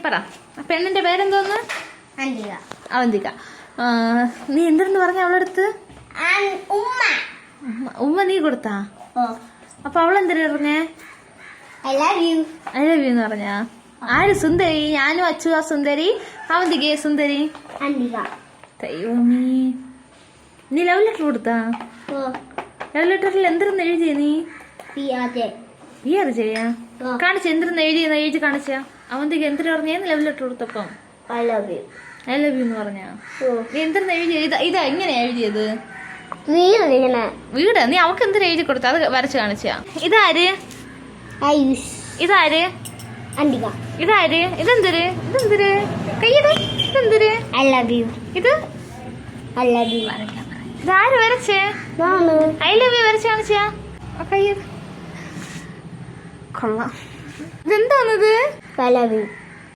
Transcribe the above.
പറ. പെണ്ണിന്റെ പേരെന്തോന്ന്? അവന്തിക. നീ എന്തെന്ന് പറഞ്ഞ അവളടുത്ത്? ഉമ്മ നീ കൊടുത്താ? അപ്പൊ അവളെന്തിനാ പറഞ്ഞേ? ഐ ലവ് യു എന്ന് പറഞ്ഞാ? ആര് സുന്ദരി? ഞാനും അച്ചു സുന്ദരി, അവന്തികയെ സുന്ദരി. ദൈവമേ, നീ ലവ് ലെറ്റർ കൊടുത്താ? ലവ് ലെറ്ററിൽ എന്തിരുന്ന് എഴുതിയ നീ? ഈ അറിയാ കാണിച്ച എന്തിരുന്ന് എഴുതി കാണിച്ച? അവന്തിക എന്തിനാ പറഞ്ഞ ലവ് ലെറ്റർ കൊടുത്തപ്പം? ഐ ലവ് യു എന്ന് പറഞ്ഞാ? നീ എന്തിരുന്ന് എഴുതിയ? ഇതാ എങ്ങനെയാ എഴുതിയത്? വീട് നീ അവക്ക് എന്തിനാ എഴുതി കൊടുത്ത? അത് വരച്ച് കാണിച്ചാ? ഇതാര്? ഇതാര്? ഇതാര്? ഇതെന്തൊരു കയ്യത്? ഇതെന്തൊരു? ഇത് ഇതാര് വരച്ചേ? ഐ ലവ് യു വരച്ച് കാണിച്ചാ? കയ്യത് കൊള്ളാം. ഇതെന്താണത്?